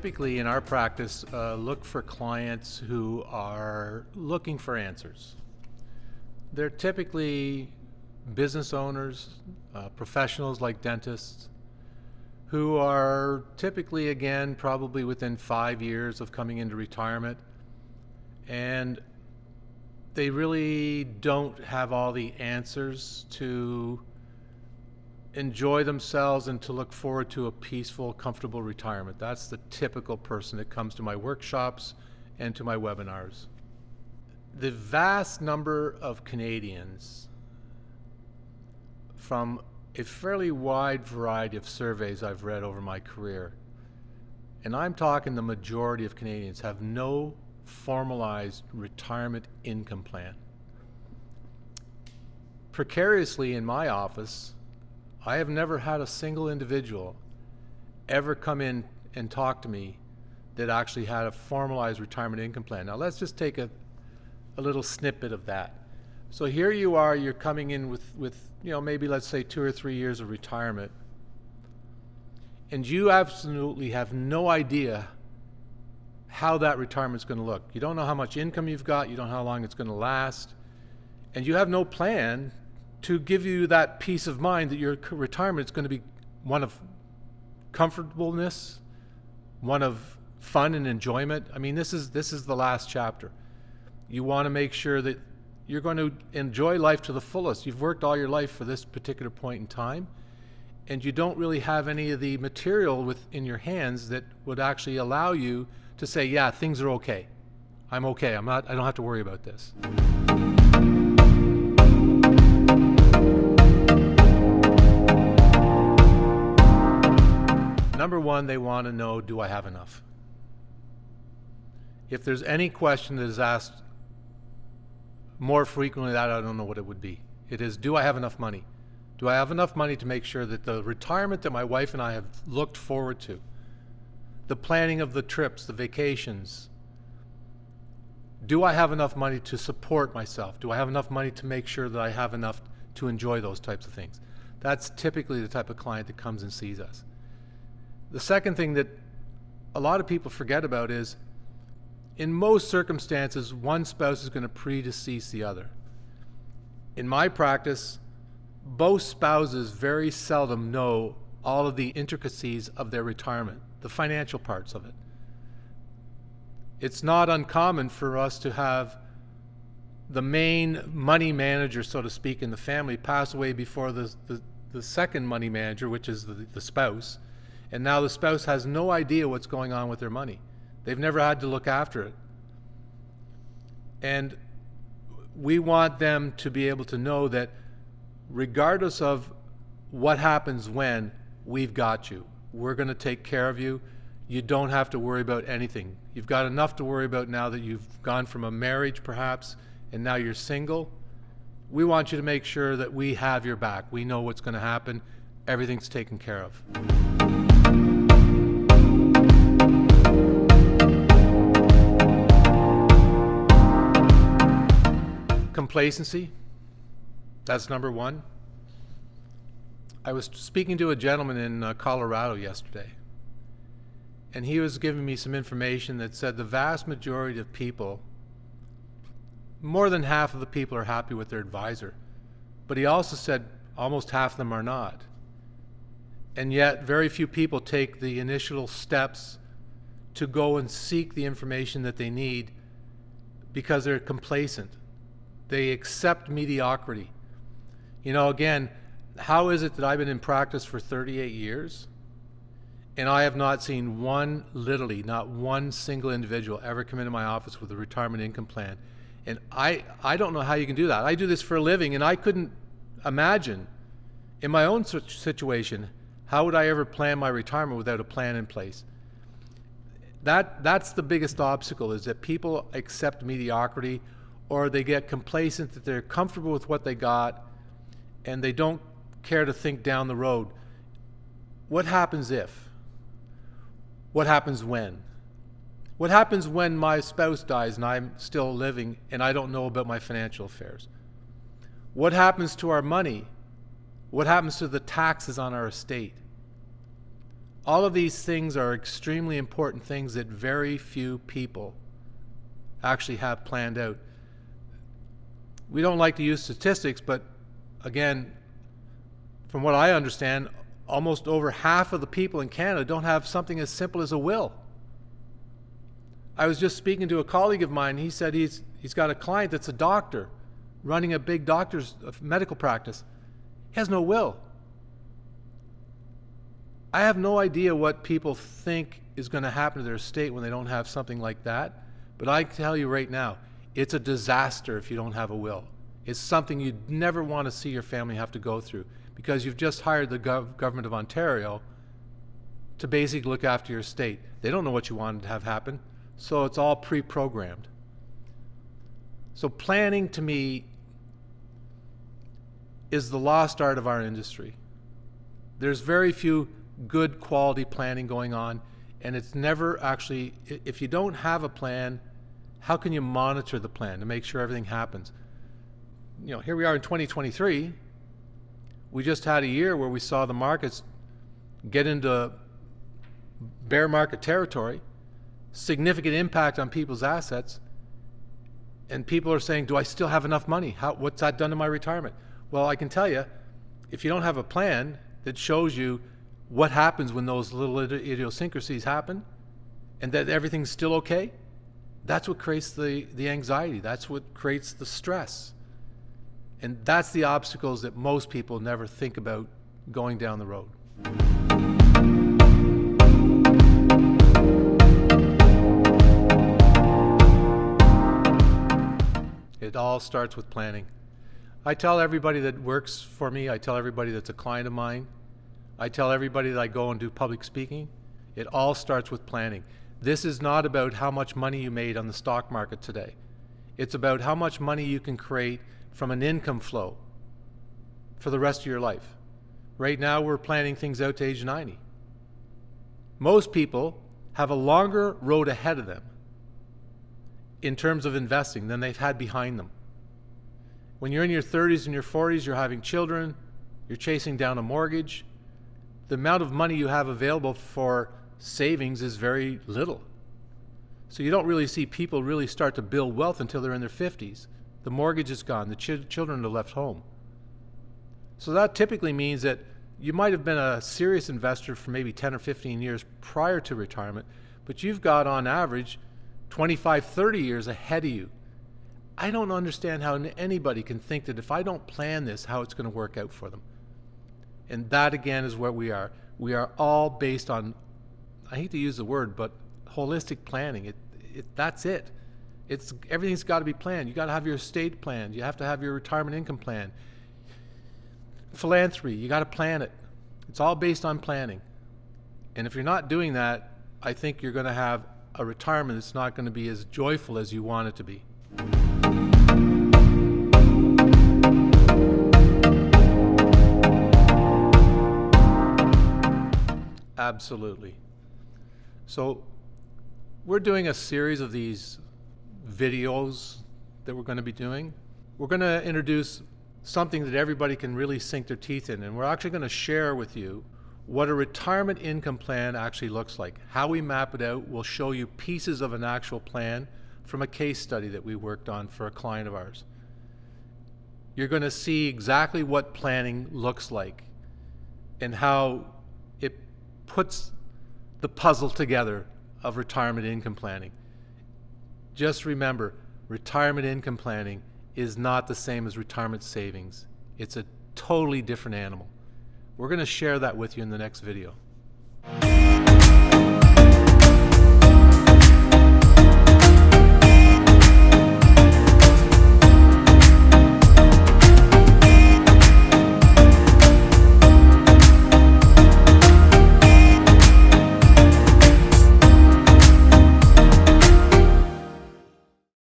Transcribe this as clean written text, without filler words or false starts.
typically in our practice look for clients who are looking for answers. They're typically business owners, professionals like dentists, who are typically, again, probably within 5 years of coming into retirement, and they really don't have all the answers to enjoy themselves and to look forward to a peaceful, comfortable retirement. That's the typical person that comes to my workshops and to my webinars. The vast number of Canadians, from a fairly wide variety of surveys I've read over my career, and I'm talking the majority of Canadians, have no formalized retirement income plan. Precariously in my office, I have never had a single individual ever come in and talk to me that actually had a formalized retirement income plan. Now let's just take a little snippet of that. So here you are, you're coming in with maybe let's say 2 or 3 years of retirement, and you absolutely have no idea how that retirement's going to look. You don't know how much income you've got, you don't know how long it's going to last, and you have no plan to give you that peace of mind that your retirement is going to be one of comfortableness, one of fun and enjoyment. I mean, this is the last chapter. You want to make sure that you're going to enjoy life to the fullest. You've worked all your life for this particular point in time, and you don't really have any of the material in your hands that would actually allow you to say, yeah, things are okay. I'm okay. I don't have to worry about this. Number one, they want to know, do I have enough? If there's any question that is asked more frequently, that I don't know what it would be. It is, do I have enough money? Do I have enough money to make sure that the retirement that my wife and I have looked forward to, the planning of the trips, the vacations, do I have enough money to support myself? Do I have enough money to make sure that I have enough to enjoy those types of things? That's typically the type of client that comes and sees us. The second thing that a lot of people forget about is, in most circumstances, one spouse is going to predecease the other. In my practice, both spouses very seldom know all of the intricacies of their retirement, the financial parts of it. It's not uncommon for us to have the main money manager, so to speak, in the family pass away before the second money manager, which is the spouse. And now the spouse has no idea what's going on with their money. They've never had to look after it. And we want them to be able to know that regardless of what happens when, we've got you. We're going to take care of you. You don't have to worry about anything. You've got enough to worry about now that you've gone from a marriage perhaps, and now you're single. We want you to make sure that we have your back. We know what's going to happen. Everything's taken care of. Complacency, that's number one. I was speaking to a gentleman in Colorado yesterday, and he was giving me some information that said the vast majority of people, more than half of the people, are happy with their advisor. But he also said almost half of them are not. And yet very few people take the initial steps to go and seek the information that they need because they're complacent. They accept mediocrity. Again, how is it that I've been in practice for 38 years and I have not seen literally not one single individual ever come into my office with a retirement income plan? And I don't know how you can do that. I do this for a living, and I couldn't imagine in my own situation, how would I ever plan my retirement without a plan in place? That's the biggest obstacle, is that people accept mediocrity, or they get complacent, that they're comfortable with what they got and they don't care to think down the road. What happens if? What happens when? What happens when my spouse dies and I'm still living and I don't know about my financial affairs? What happens to our money? What happens to the taxes on our estate? All of these things are extremely important things that very few people actually have planned out. We don't like to use statistics, but again, from what I understand, almost over half of the people in Canada don't have something as simple as a will. I was just speaking to a colleague of mine. He said he's got a client that's a doctor running a big doctor's medical practice. He has no will. I have no idea what people think is going to happen to their estate when they don't have something like that. But I tell you right now, it's a disaster if you don't have a will. It's something you'd never want to see your family have to go through, because you've just hired the government of Ontario to basically look after your estate. They don't know what you wanted to have happen, so it's all pre-programmed. So planning, to me, is the lost art of our industry. There's very few good quality planning going on, and it's never actually, if you don't have a plan, how can you monitor the plan to make sure everything happens? You know, here we are in 2023. We just had a year where we saw the markets get into bear market territory, significant impact on people's assets, and people are saying, do I still have enough money? What's that done to my retirement? Well, I can tell you, if you don't have a plan that shows you what happens when those little idiosyncrasies happen and that everything's still okay, that's what creates the anxiety. That's what creates the stress. And that's the obstacles that most people never think about going down the road. It all starts with planning. I tell everybody that works for me, I tell everybody that's a client of mine, I tell everybody that I go and do public speaking, it all starts with planning. This is not about how much money you made on the stock market today. It's about how much money you can create from an income flow for the rest of your life. Right now, we're planning things out to age 90. Most people have a longer road ahead of them in terms of investing than they've had behind them. When you're in your 30s and your 40s, you're having children, you're chasing down a mortgage, the amount of money you have available for savings is very little. So you don't really see people really start to build wealth until they're in their 50s. The mortgage is gone, the children are left home. So that typically means that you might have been a serious investor for maybe 10 or 15 years prior to retirement, but you've got on average 25, 30 years ahead of you. I don't understand how anybody can think that if I don't plan this, how it's going to work out for them. And that again is what we are. We are all based on, I hate to use the word, but holistic planning. That's it. Everything's got to be planned. You got to have your estate planned. You have to have your retirement income plan. Philanthropy, you got to plan it. It's all based on planning. And if you're not doing that, I think you're going to have a retirement that's not going to be as joyful as you want it to be. Absolutely. So we're doing a series of these videos that we're going to be doing. We're going to introduce something that everybody can really sink their teeth in, and we're actually going to share with you what a retirement income plan actually looks like. How we map it out. We'll show you pieces of an actual plan from a case study that we worked on for a client of ours. You're going to see exactly what planning looks like and how it puts the puzzle together of retirement income planning. Just remember, retirement income planning is not the same as retirement savings. It's a totally different animal. We're going to share that with you in the next video.